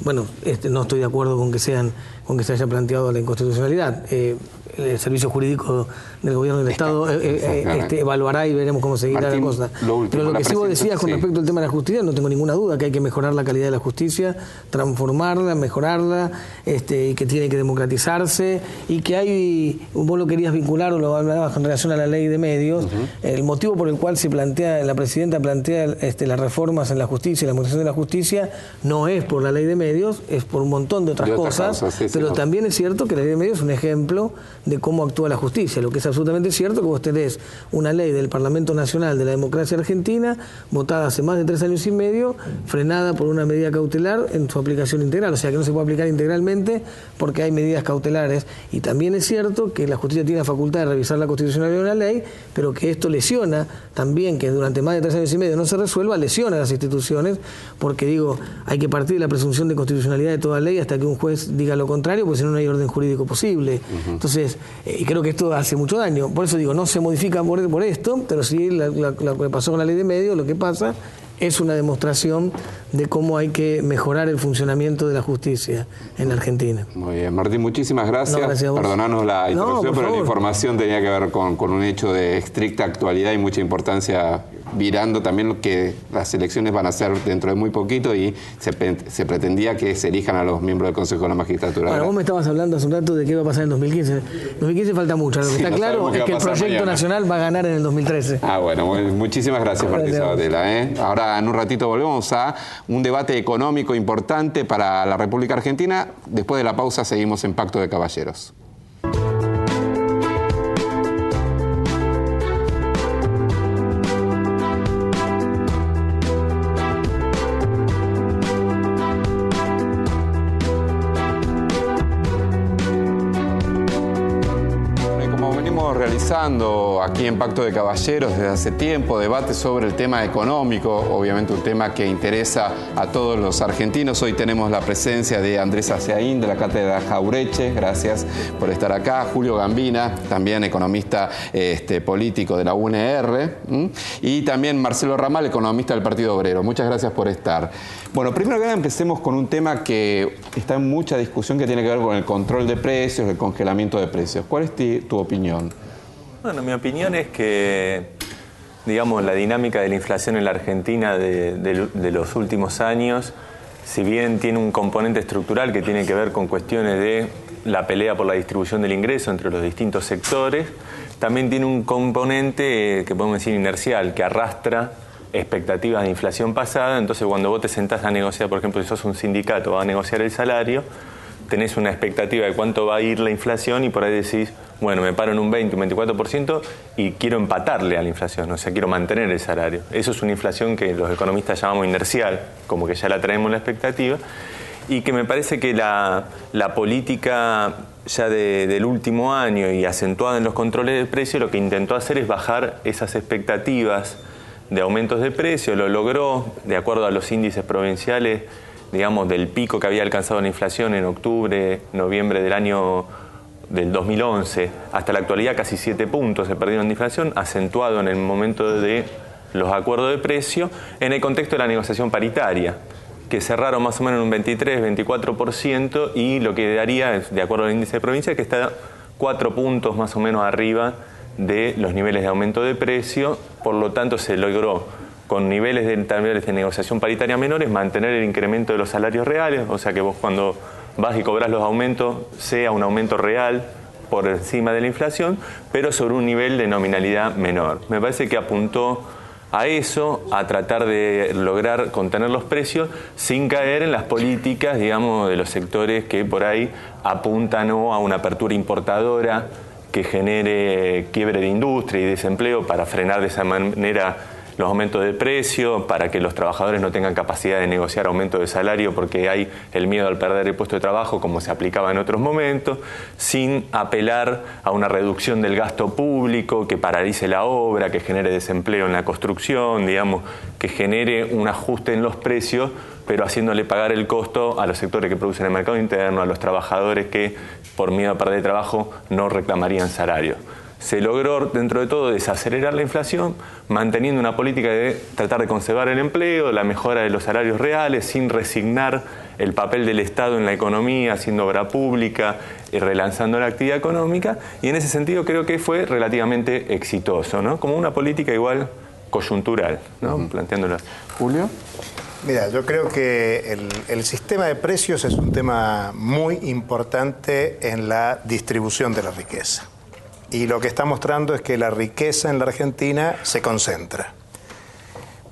bueno, no estoy de acuerdo con que se haya planteado la inconstitucionalidad. El Servicio Jurídico del Gobierno del Estado evaluará y veremos cómo seguirá la cosa. Pero lo que sí vos decías con respecto al tema de la justicia, no tengo ninguna duda que hay que mejorar la calidad de la justicia, transformarla, mejorarla, y que tiene que democratizarse, y que hay, vos lo querías vincular o lo hablabas en relación a la ley de medios, el motivo por el cual la presidenta plantea las reformas en la justicia y la modernización de la justicia no es por la ley de medios, es por un montón de otras cosas, pero también es cierto que la ley de medios es un ejemplo de cómo actúa la justicia. Lo que es absolutamente cierto que vos tenés una ley del Parlamento Nacional de la Democracia Argentina, votada hace más de 3 años y medio, frenada por una medida cautelar en su aplicación integral, o sea que no se puede aplicar integralmente porque hay medidas cautelares. Y también es cierto que la justicia tiene la facultad de revisar la constitucionalidad de una ley, pero que esto lesiona también, que durante más de 3 años y medio no se resuelva, lesiona a las instituciones, porque hay que partir de la presunción de constitucionalidad de toda ley hasta que un juez diga lo contrario, porque si no, no hay orden jurídico posible. Entonces, y creo que esto hace mucho daño. Por eso no se modifica por esto, pero sí lo que pasó con la ley de medios, lo que pasa es una demostración de cómo hay que mejorar el funcionamiento de la justicia en la Argentina. Muy bien, Martín, muchísimas gracias. No, gracias a vos. Perdonanos la interrupción, pero favor. la información tenía que ver con un hecho de estricta actualidad y mucha importancia, virando también lo que las elecciones van a ser dentro de muy poquito y se pretendía que se elijan a los miembros del Consejo de la Magistratura. Bueno, vos me estabas hablando hace un rato de qué va a pasar en 2015. En 2015 falta mucho. Lo que está claro es que el proyecto nacional va a ganar en el 2013. Bueno, muchísimas gracias, Martín Sabatella. Ahora, en un ratito volvemos a un debate económico importante para la República Argentina. Después de la pausa seguimos en Pacto de Caballeros. Aquí en Pacto de Caballeros desde hace tiempo, debate sobre el tema económico, obviamente un tema que interesa a todos los argentinos. Hoy tenemos la presencia de Andrés Aciaín de la Cátedra Jauretche, gracias por estar acá, Julio Gambina, también economista político de la UNR, y también Marcelo Ramal, economista del Partido Obrero. Muchas gracias por estar. Bueno, primero que nada empecemos con un tema que está en mucha discusión que tiene que ver con el control de precios, el congelamiento de precios. ¿Cuál es tu opinión? Bueno, mi opinión es que, digamos, la dinámica de la inflación en la Argentina de los últimos años, si bien tiene un componente estructural que tiene que ver con cuestiones de la pelea por la distribución del ingreso entre los distintos sectores, también tiene un componente que podemos decir inercial, que arrastra expectativas de inflación pasada. Entonces, cuando vos te sentás a negociar, por ejemplo, si sos un sindicato, vas a negociar el salario, tenés una expectativa de cuánto va a ir la inflación y por ahí decís, bueno, me paro en un 20, un 24% y quiero empatarle a la inflación, o sea, quiero mantener el salario. Eso es una inflación que los economistas llamamos inercial, como que ya la traemos la expectativa, y que me parece que la política ya del último año y acentuada en los controles de precio, lo que intentó hacer es bajar esas expectativas de aumentos de precio, lo logró, de acuerdo a los índices provinciales, digamos, del pico que había alcanzado la inflación en octubre, noviembre del 2011, hasta la actualidad casi 7 puntos se perdieron de inflación, acentuado en el momento de los acuerdos de precio, en el contexto de la negociación paritaria, que cerraron más o menos en un 23-24% y lo que daría, de acuerdo al índice de provincia, que está 4 puntos más o menos arriba de los niveles de aumento de precio. Por lo tanto, se logró, con niveles de negociación paritaria menores, mantener el incremento de los salarios reales, o sea que vos cuando vas y cobras los aumentos, sea un aumento real por encima de la inflación, pero sobre un nivel de nominalidad menor. Me parece que apuntó a eso, a tratar de lograr contener los precios sin caer en las políticas, digamos, de los sectores que por ahí apuntan a una apertura importadora que genere quiebre de industria y desempleo para frenar de esa manera los aumentos de precio, para que los trabajadores no tengan capacidad de negociar aumento de salario porque hay el miedo al perder el puesto de trabajo, como se aplicaba en otros momentos, sin apelar a una reducción del gasto público que paralice la obra, que genere desempleo en la construcción, digamos, que genere un ajuste en los precios, pero haciéndole pagar el costo a los sectores que producen el mercado interno, a los trabajadores que por miedo a perder trabajo no reclamarían salario. Se logró, dentro de todo, desacelerar la inflación, manteniendo una política de tratar de conservar el empleo, la mejora de los salarios reales, sin resignar el papel del Estado en la economía, haciendo obra pública y relanzando la actividad económica. Y en ese sentido creo que fue relativamente exitoso, ¿no? Como una política igual coyuntural, ¿no? Planteándola. Julio. Mira, yo creo que el sistema de precios es un tema muy importante en la distribución de la riqueza. Y lo que está mostrando es que la riqueza en la Argentina se concentra.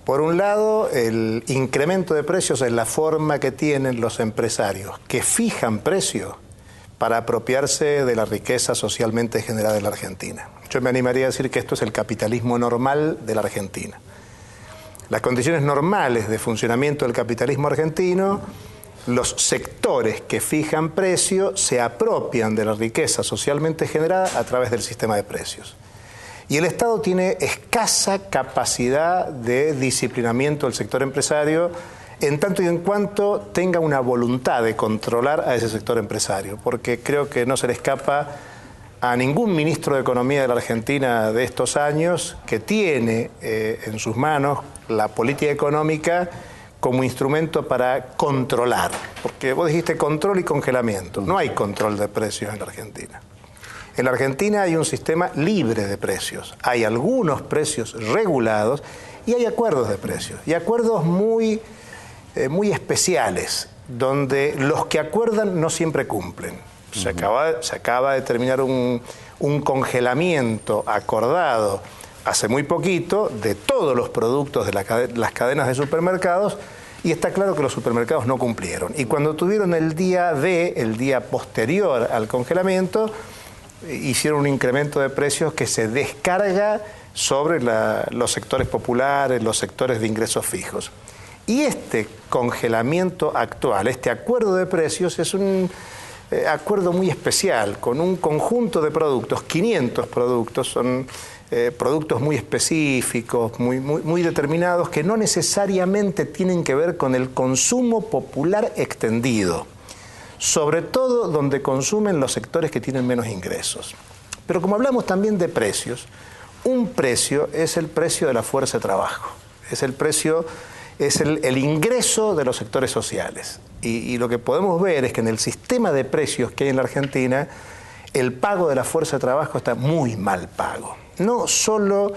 Por un lado, el incremento de precios es la forma que tienen los empresarios que fijan precios para apropiarse de la riqueza socialmente generada en la Argentina. Yo me animaría a decir que esto es el capitalismo normal de la Argentina. Las condiciones normales de funcionamiento del capitalismo argentino, los sectores que fijan precios se apropian de la riqueza socialmente generada a través del sistema de precios. Y el Estado tiene escasa capacidad de disciplinamiento del sector empresario en tanto y en cuanto tenga una voluntad de controlar a ese sector empresario, porque creo que no se le escapa a ningún ministro de Economía de la Argentina de estos años que tiene en sus manos la política económica como instrumento para controlar. Porque vos dijiste control y congelamiento. No hay control de precios en la Argentina. En la Argentina hay un sistema libre de precios. Hay algunos precios regulados y hay acuerdos de precios. Y acuerdos muy especiales, donde los que acuerdan no siempre cumplen. Se acaba de terminar un congelamiento acordado hace muy poquito de todos los productos de las cadenas de supermercados, y está claro que los supermercados no cumplieron. Y cuando tuvieron el día D, el día posterior al congelamiento, hicieron un incremento de precios que se descarga sobre los sectores populares, los sectores de ingresos fijos. Y este congelamiento actual, este acuerdo de precios, es un acuerdo muy especial, con un conjunto de productos, 500 productos, son productos muy específicos, muy determinados, que no necesariamente tienen que ver con el consumo popular extendido, sobre todo donde consumen los sectores que tienen menos ingresos. Pero como hablamos también de precios, un precio es el precio de la fuerza de trabajo, es el ingreso de los sectores sociales. Y lo que podemos ver es que en el sistema de precios que hay en la Argentina, el pago de la fuerza de trabajo está muy mal pago. No solo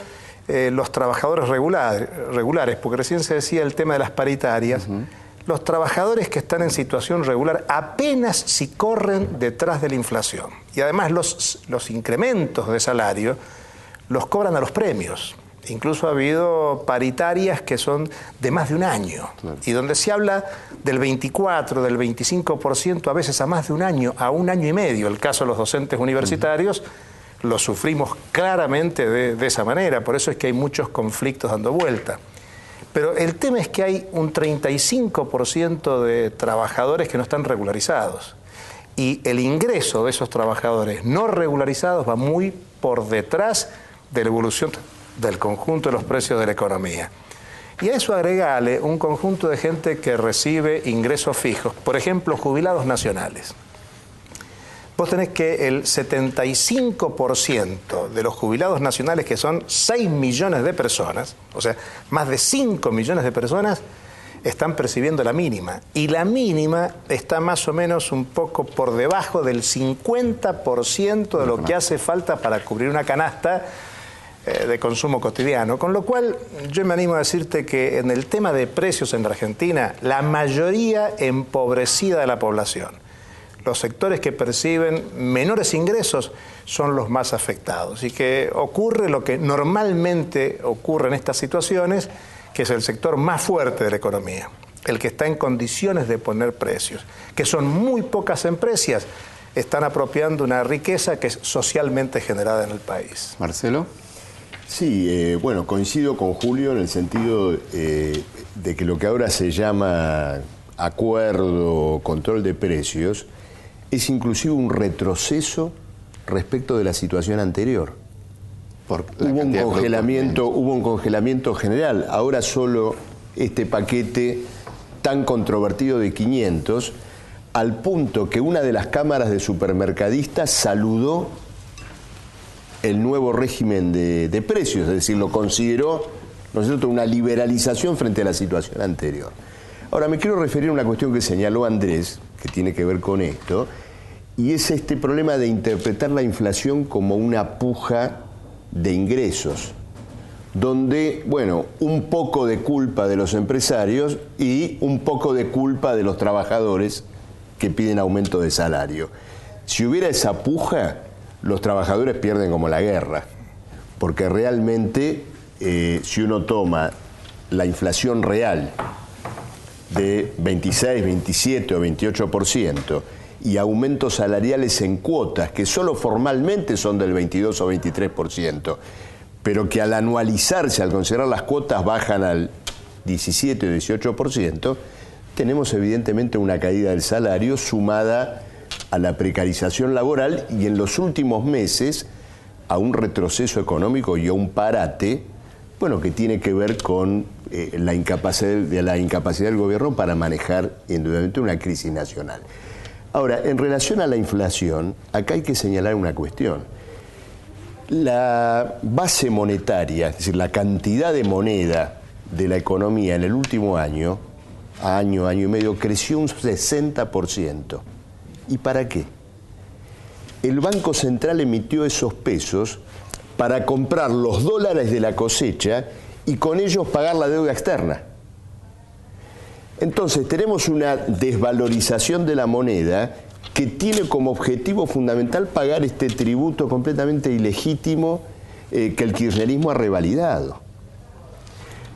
los trabajadores regulares, porque recién se decía el tema de las paritarias, los trabajadores que están en situación regular apenas si corren detrás de la inflación. Y además los incrementos de salario los cobran a los premios. Incluso ha habido paritarias que son de más de un año, claro, y donde se habla del 24, del 25%, a veces a más de un año, a un año y medio. El caso de los docentes universitarios lo sufrimos claramente de esa manera, por eso es que hay muchos conflictos dando vuelta. Pero el tema es que hay un 35% de trabajadores que no están regularizados, y el ingreso de esos trabajadores no regularizados va muy por detrás de la evolución del conjunto de los precios de la economía. Y a eso agregale un conjunto de gente que recibe ingresos fijos, por ejemplo, jubilados nacionales. Vos tenés que el 75% de los jubilados nacionales, que son 6 millones de personas, o sea, más de 5 millones de personas, están percibiendo la mínima. Y la mínima está más o menos un poco por debajo del 50% de lo que hace falta para cubrir una canasta de consumo cotidiano, con lo cual yo me animo a decirte que en el tema de precios en la Argentina, la mayoría empobrecida de la población, los sectores que perciben menores ingresos son los más afectados, y que ocurre lo que normalmente ocurre en estas situaciones, que es el sector más fuerte de la economía, el que está en condiciones de poner precios, que son muy pocas empresas, están apropiando una riqueza que es socialmente generada en el país. Marcelo. Sí, bueno, coincido con Julio en el sentido de que lo que ahora se llama acuerdo, control de precios, es inclusive un retroceso respecto de la situación anterior. Hubo un congelamiento general, ahora solo este paquete tan controvertido de 500, al punto que una de las cámaras de supermercadistas saludó el nuevo régimen de precios, es decir, lo consideró, ¿no es cierto?, una liberalización frente a la situación anterior. Ahora, me quiero referir a una cuestión que señaló Andrés, que tiene que ver con esto, y es este problema de interpretar la inflación como una puja de ingresos, donde, bueno, un poco de culpa de los empresarios y un poco de culpa de los trabajadores que piden aumento de salario. Si hubiera esa puja, los trabajadores pierden como la guerra, porque realmente si uno toma la inflación real de 26, 27 o 28% y aumentos salariales en cuotas que solo formalmente son del 22 o 23%, pero que al anualizarse, al considerar las cuotas, bajan al 17 o 18%, tenemos evidentemente una caída del salario sumada a la precarización laboral y en los últimos meses a un retroceso económico y a un parate, bueno, que tiene que ver con la incapacidad del gobierno para manejar indudablemente una crisis nacional. Ahora, en relación a la inflación, acá hay que señalar una cuestión. La base monetaria, es decir, la cantidad de moneda de la economía en el último año y medio, creció un 60%. ¿Y para qué? El Banco Central emitió esos pesos para comprar los dólares de la cosecha y con ellos pagar la deuda externa. Entonces tenemos una desvalorización de la moneda que tiene como objetivo fundamental pagar este tributo completamente ilegítimo que el kirchnerismo ha revalidado.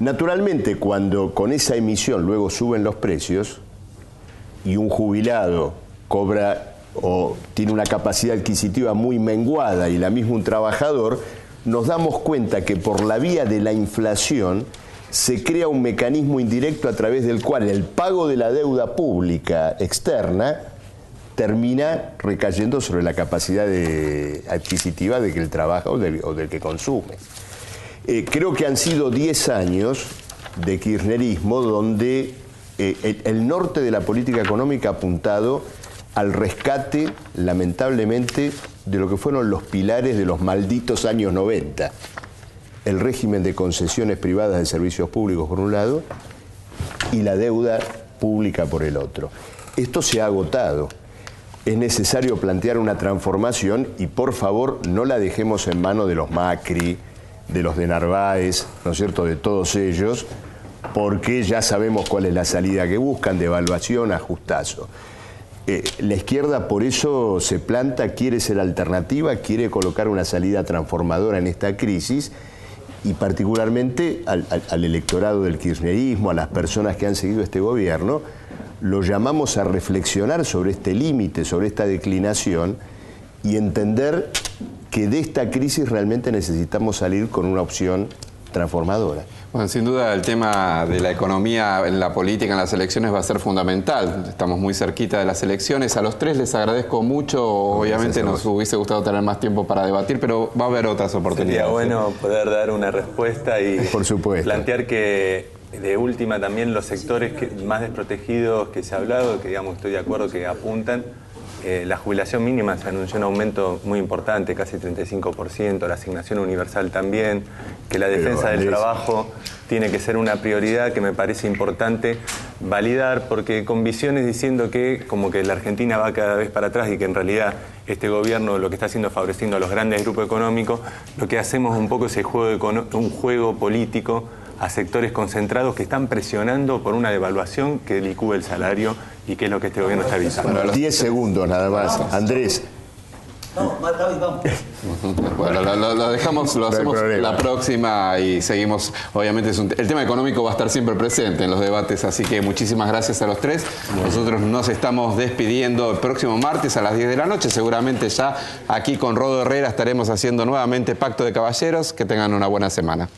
Naturalmente, cuando con esa emisión luego suben los precios y un jubilado cobra o tiene una capacidad adquisitiva muy menguada y la misma un trabajador, nos damos cuenta que por la vía de la inflación se crea un mecanismo indirecto a través del cual el pago de la deuda pública externa termina recayendo sobre la capacidad adquisitiva de que el trabaja o del que consume. Creo que han sido 10 años de kirchnerismo donde el norte de la política económica ha apuntado al rescate, lamentablemente, de lo que fueron los pilares de los malditos años 90. El régimen de concesiones privadas de servicios públicos por un lado y la deuda pública por el otro. Esto se ha agotado. Es necesario plantear una transformación y por favor no la dejemos en manos de los Macri, de los de Narváez, ¿no es cierto?, de todos ellos, porque ya sabemos cuál es la salida que buscan, devaluación, ajustazo. La izquierda por eso se planta, quiere ser alternativa, quiere colocar una salida transformadora en esta crisis y particularmente al electorado del kirchnerismo, a las personas que han seguido este gobierno, lo llamamos a reflexionar sobre este límite, sobre esta declinación y entender que de esta crisis realmente necesitamos salir con una opción transformadora. Bueno, sin duda el tema de la economía en la política, en las elecciones va a ser fundamental. Estamos muy cerquita de las elecciones. A los tres les agradezco mucho. Obviamente nos hubiese gustado tener más tiempo para debatir, pero va a haber otras oportunidades. Sería bueno poder dar una respuesta y por supuesto, plantear que de última también los sectores más desprotegidos que se ha hablado, que digamos estoy de acuerdo que apuntan, la jubilación mínima se anunció un aumento muy importante, casi 35%, la asignación universal también, que la defensa del trabajo tiene que ser una prioridad que me parece importante validar, porque con visiones diciendo que como que la Argentina va cada vez para atrás y que en realidad este gobierno lo que está haciendo es favoreciendo a los grandes grupos económicos, lo que hacemos un poco es un juego político a sectores concentrados que están presionando por una devaluación que licúe el salario y que es lo que este gobierno está avisando. Bueno, 10 segundos nada más. Andrés. No, vamos. Bueno, lo dejamos, lo hacemos la próxima y seguimos. Obviamente el tema económico va a estar siempre presente en los debates, así que muchísimas gracias a los tres. Nosotros nos estamos despidiendo el próximo martes a las 10 de la noche. Seguramente ya aquí con Rodo Herrera estaremos haciendo nuevamente Pacto de Caballeros. Que tengan una buena semana.